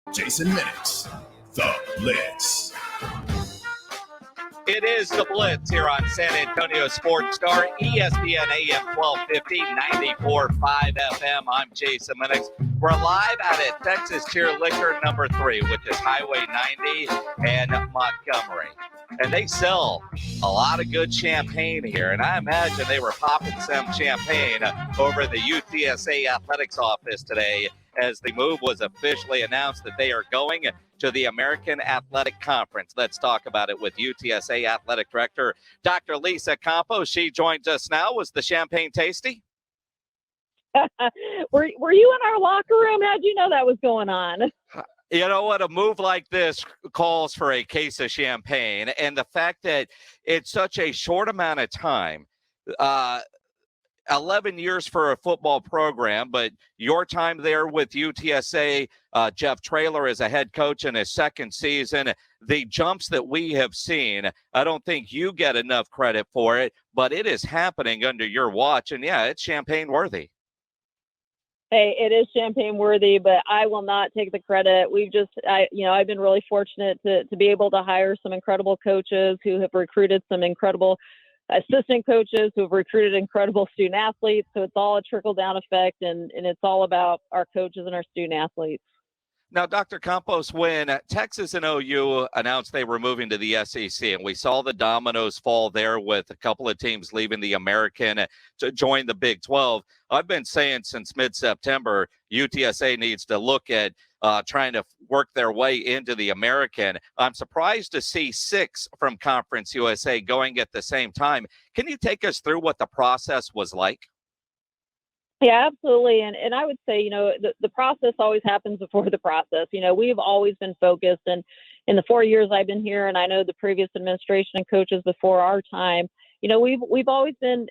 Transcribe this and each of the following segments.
Jason Minnix, the Blitz. It is the Blitz here on San Antonio Sports Star, ESPN AM 1250, 94.5 FM. I'm Jason Minnix. We're live out at Texas Tier Liquor number 3, which is Highway 90 and Montgomery. And they sell a lot of good champagne here. And I imagine they were popping some champagne over the UTSA athletics office today as the move was officially announced that they are going to the American Athletic Conference. Let's talk about it with UTSA Athletic Director, Dr. Lisa Campos. She joins us now. Was the champagne tasty? Were you in our locker room? How'd you know that was going on? You know what? A move like this calls for a case of champagne. And the fact that it's such a short amount of time, 11 years for a football program, but your time there with UTSA, Jeff Traylor is a head coach in his second season. The jumps that we have seen, I don't think you get enough credit for it, but it is happening under your watch. And yeah, it's champagne worthy. Hey, it is champagne worthy, but I will not take the credit. I've been really fortunate to be able to hire some incredible coaches who have recruited some incredible assistant coaches who have recruited incredible student athletes. So it's all a trickle down effect, and it's all about our coaches and our student athletes. Now, Dr. Campos, when Texas and OU announced they were moving to the SEC, and we saw the dominoes fall there with a couple of teams leaving the American to join the Big 12, I've been saying since mid-September, UTSA needs to look at trying to work their way into the American. I'm surprised to see 6 from Conference USA going at the same time. Can you take us through what the process was like? Yeah, absolutely. And I would say, the process always happens before the process. We've always been focused, and in the 4 years I've been here, and I know the previous administration and coaches before our time, we've always been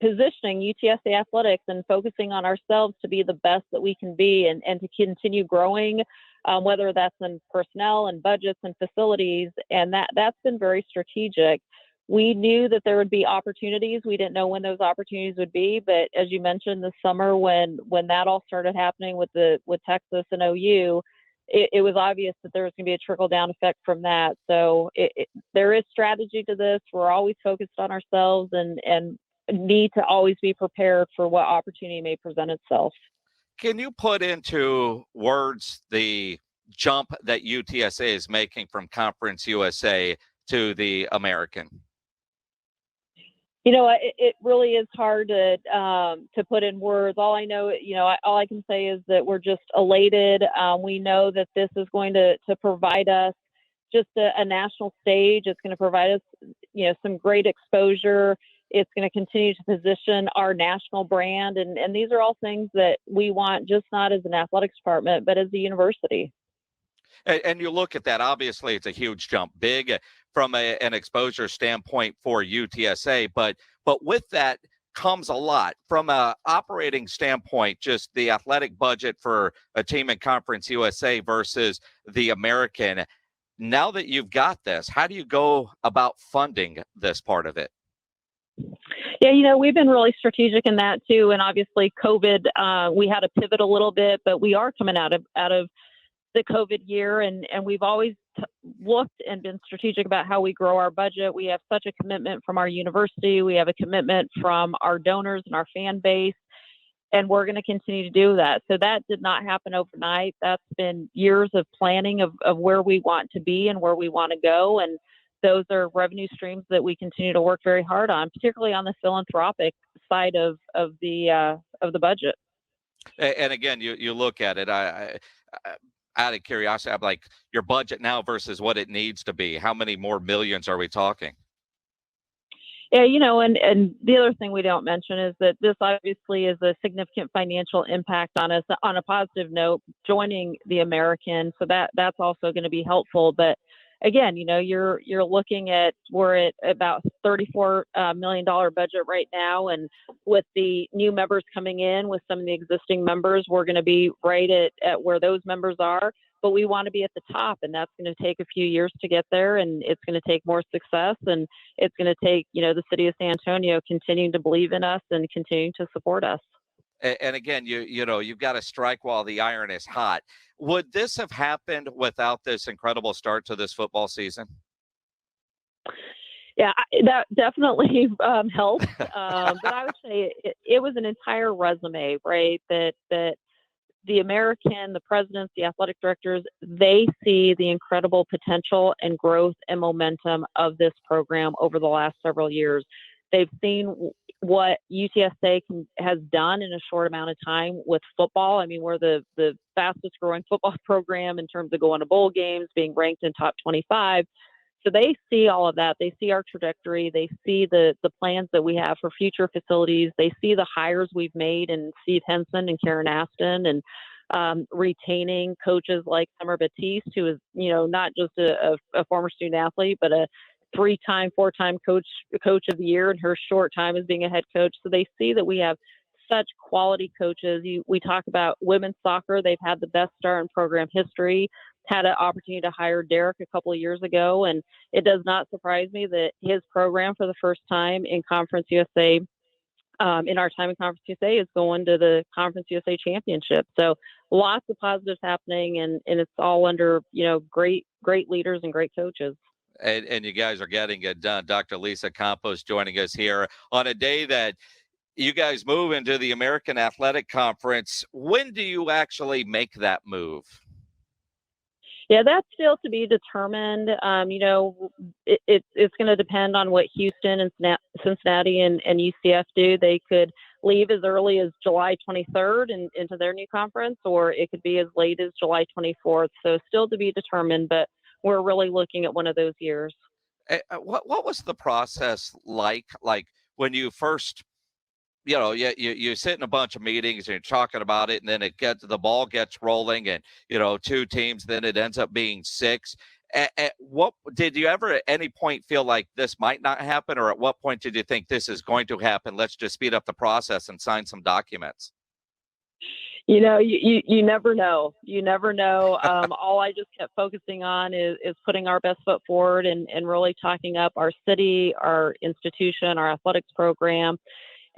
positioning UTSA athletics and focusing on ourselves to be the best that we can be and to continue growing, whether that's in personnel and budgets and facilities. And that's been very strategic. We knew that there would be opportunities. We didn't know when those opportunities would be, but as you mentioned, this summer when that all started happening with Texas and OU, it was obvious that there was going to be a trickle down effect from that. So there is strategy to this. We're always focused on ourselves and need to always be prepared for what opportunity may present itself. Can you put into words the jump that UTSA is making from Conference USA to the American? It really is hard to put in words. All I know, all I can say is that we're just elated. We know that this is going to provide us just a national stage. It's going to provide us, some great exposure. It's going to continue to position our national brand. And these are all things that we want, just not as an athletics department, but as a university. And you look at that, obviously it's a huge jump, big from an exposure standpoint for UTSA, but with that comes a lot from a operating standpoint, just the athletic budget for a team in Conference USA versus the American. Now that you've got this, how do you go about funding this part of it? Yeah, we've been really strategic in that too. And obviously COVID, we had to pivot a little bit, but we are coming out of the COVID year, and we've always looked and been strategic about how we grow our budget. We have such a commitment from our university. We have a commitment from our donors and our fan base, and we're going to continue to do that. So that did not happen overnight. That's been years of planning of where we want to be and where we want to go. And those are revenue streams that we continue to work very hard on, particularly on the philanthropic side of the budget. And again, you look at it, I out of curiosity, I'm like, your budget now versus what it needs to be. How many more millions are we talking? Yeah, and the other thing we don't mention is that this obviously is a significant financial impact on us. On a positive note, joining the American, so that's also going to be helpful. But again, you're looking at, we're at about $34 million budget right now, and with the new members coming in, with some of the existing members, we're going to be right at where those members are. But we want to be at the top, and that's going to take a few years to get there, and it's going to take more success, and it's going to take, the city of San Antonio continuing to believe in us and continuing to support us. And again, you've got to strike while the iron is hot. Would this have happened without this incredible start to this football season? Yeah, that definitely helped. But I would say it was an entire resume, right? That the American, the presidents, the athletic directors, they see the incredible potential and growth and momentum of this program over the last several years. They've seen what UTSA has done in a short amount of time with football. I mean, we're the fastest growing football program in terms of going to bowl games, being ranked in top 25. So they see all of that. They see our trajectory. They see the plans that we have for future facilities. They see the hires we've made in Steve Henson and Karen Aston, and retaining coaches like Summer Batiste, who is, not just a former student athlete, but a 3-time, 4-time coach of the year in her short time as being a head coach. So they see that we have such quality coaches. We talk about women's soccer. They've had the best start in program history. Had an opportunity to hire Derek a couple of years ago, and it does not surprise me that his program, for the first time in Conference USA, in our time in Conference USA, is going to the Conference USA Championship. So lots of positives happening, and it's all under great leaders and great coaches. And you guys are getting it done. Dr. Lisa Campos joining us here on a day that you guys move into the American Athletic Conference. When do you actually make that move? Yeah, that's still to be determined. It's going to depend on what Houston and Cincinnati and UCF do. They could leave as early as July 23rd and into their new conference, or it could be as late as July 24th. So still to be determined, but we're really looking at one of those years. What was the process like when you first, you sit in a bunch of meetings and you're talking about it, and then the ball gets rolling, and 2 teams, then it ends up being 6. What did you ever at any point feel like this might not happen, or at what point did you think this is going to happen? Let's just speed up the process and sign some documents. You never know. You never know. All I just kept focusing on is putting our best foot forward and really talking up our city, our institution, our athletics program.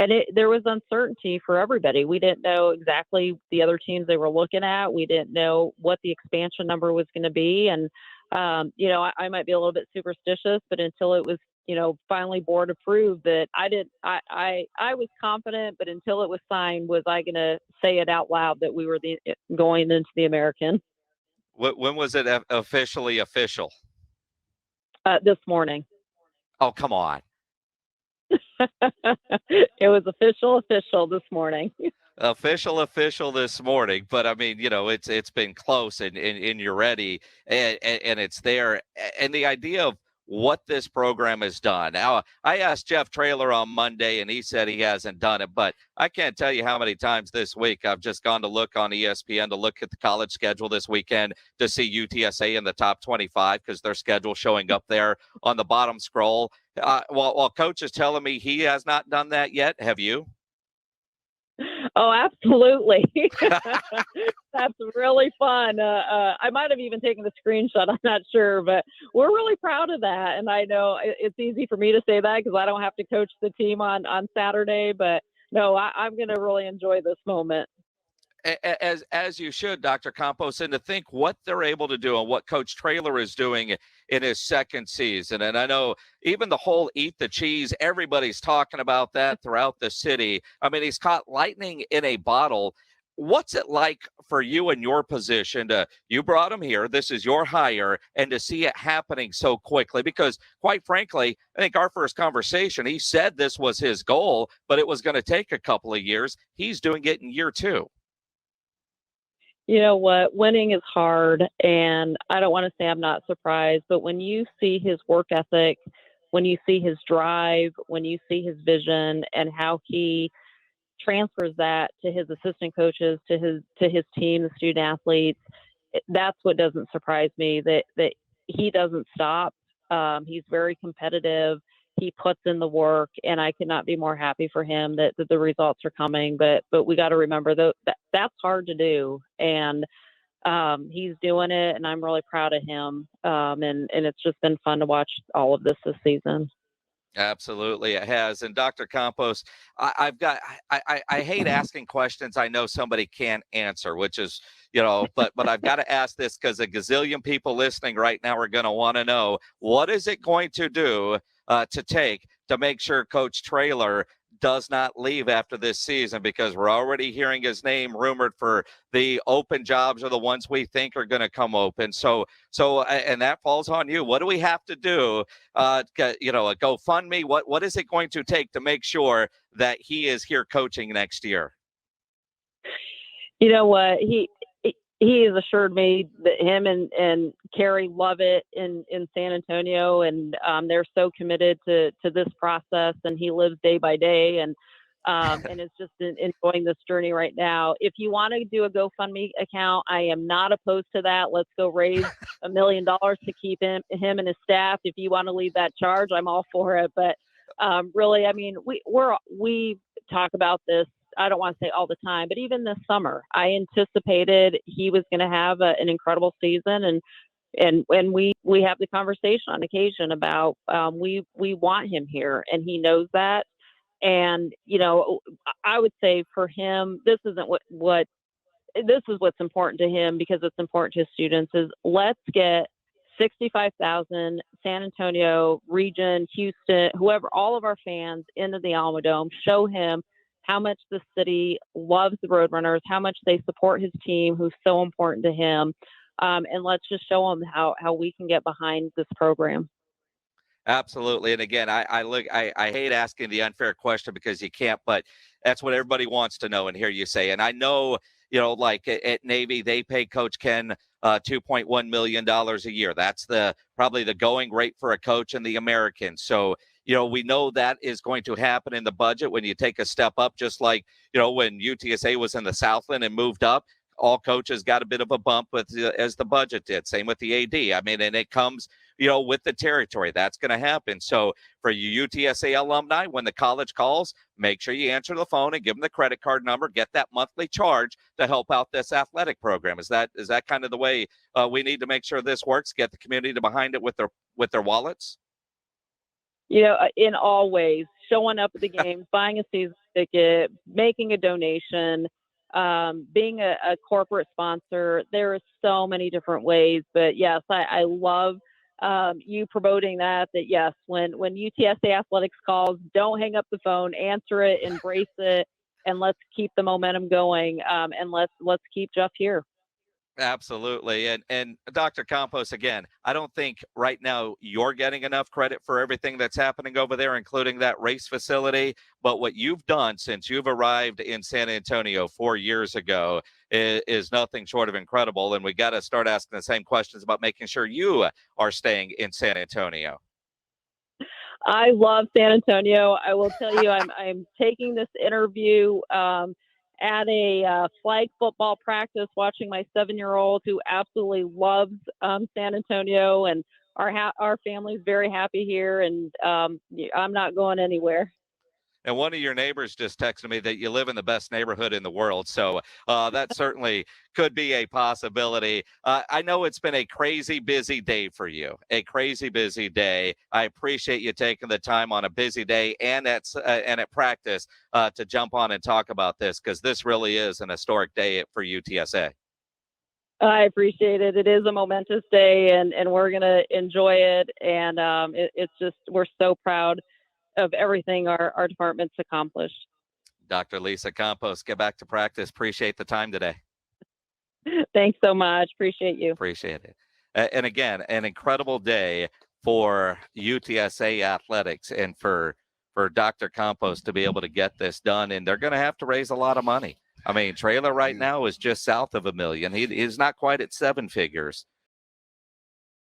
And there was uncertainty for everybody. We didn't know exactly the other teams they were looking at. We didn't know what the expansion number was going to be. And, I might be a little bit superstitious, but until it was, finally board approved, that I was confident, but until it was signed, was I going to say it out loud that we were going into the American. When was it officially official? This morning. Oh, come on. It was official this morning. Official this morning, but I mean, it's been close, and you're ready, and it's there, and the idea of what this program has done. Now, I asked Jeff Traylor on Monday, and he said he hasn't done it, but I can't tell you how many times this week I've just gone to look on ESPN to look at the college schedule this weekend to see UTSA in the top 25, because their schedule showing up there on the bottom scroll. While Coach is telling me he has not done that yet, have you? Oh, absolutely. That's really fun. I might have even taken the screenshot. I'm not sure, but we're really proud of that. And I know it's easy for me to say that because I don't have to coach the team on Saturday, but no, I'm going to really enjoy this moment. As you should, Dr. Campos, and to think what they're able to do and what Coach Traylor is doing in his second season. And I know even the whole eat the cheese, everybody's talking about that throughout the city. I mean, he's caught lightning in a bottle. What's it like for you in your position you brought him here, this is your hire, and to see it happening so quickly? Because quite frankly, I think our first conversation, he said this was his goal, but it was going to take a couple of years. He's doing it in year 2. You know what? Winning is hard, and I don't want to say I'm not surprised, but when you see his work ethic, when you see his drive, when you see his vision and how he transfers that to his assistant coaches, to his team, the student athletes, that's what doesn't surprise me, that he doesn't stop. He's very competitive. He puts in the work, and I could not be more happy for him that the results are coming. But we got to remember that's hard to do, and he's doing it, and I'm really proud of him. And it's just been fun to watch all of this season. Absolutely, it has. And Dr. Campos, I hate asking questions I know somebody can't answer, which is, but I've got to ask this because a gazillion people listening right now are going to want to know, what is it going to do to take to make sure Coach Traylor does not leave after this season, because we're already hearing his name rumored for the open jobs, or the ones we think are going to come open. And that falls on you. What do we have to do? A GoFundMe. What is it going to take to make sure that he is here coaching next year? You know what? He has assured me that him and Carrie love it in San Antonio, and they're so committed to this process, and he lives day by day, and is just enjoying this journey right now. If you want to do a GoFundMe account, I am not opposed to that. Let's go raise $1 million to keep him and his staff. If you want to lead that charge, I'm all for it. But really, I mean, we talk about this, I don't want to say all the time, but even this summer, I anticipated he was going to have an incredible season, and we have the conversation on occasion about we want him here, and he knows that. And I would say for him, this isn't what this is what's important to him, because it's important to his students, is let's get 65,000 San Antonio region, Houston, whoever, all of our fans into the Alamo Dome, show him how much the city loves the Roadrunners, how much they support his team, who's so important to him. And let's just show him how we can get behind this program. Absolutely. And again, I hate asking the unfair question, because you can't, but that's what everybody wants to know and hear you say. And I know, like at Navy, they pay Coach Ken $2.1 million a year. That's probably the going rate for a coach in the American. So, we know that is going to happen in the budget when you take a step up, just like, when UTSA was in the Southland and moved up, all coaches got a bit of a bump as the budget did. Same with the AD. I mean, and it comes, with the territory. That's going to happen. So for you UTSA alumni, when the college calls, make sure you answer the phone and give them the credit card number, get that monthly charge to help out this athletic program. Is that kind of the way we need to make sure this works? Get the community behind it with their wallets? In all ways, showing up at the games, buying a season ticket, making a donation, being a corporate sponsor. There are so many different ways, but yes, I love you promoting that yes, when UTSA Athletics calls, don't hang up the phone, answer it, embrace it, and let's keep the momentum going, and let's keep Jeff here. Absolutely. And Dr. Campos, again, I don't think right now you're getting enough credit for everything that's happening over there, including that race facility. But what you've done since you've arrived in San Antonio 4 years ago is nothing short of incredible. And we got to start asking the same questions about making sure you are staying in San Antonio. I love San Antonio. I will tell you, I'm taking this interview at a flag football practice, watching my 7-year-old, who absolutely loves San Antonio, and our family's very happy here, and I'm not going anywhere. And one of your neighbors just texted me that you live in the best neighborhood in the world. So that certainly could be a possibility. I know it's been a crazy busy day for you, a crazy busy day. I appreciate you taking the time on a busy day and at practice to jump on and talk about this, because this really is an historic day for UTSA. I appreciate it. It is a momentous day, and we're going to enjoy it. And it's just, we're so proud of everything our department's accomplished. Dr. Lisa Campos, get back to practice. Appreciate the time today. Thanks so much. Appreciate you. Appreciate it. And again, an incredible day for UTSA athletics, and for Dr. Campos to be able to get this done. And they're going to have to raise a lot of money. I mean, Traylor right now is just south of $1 million. He's not quite at 7 figures.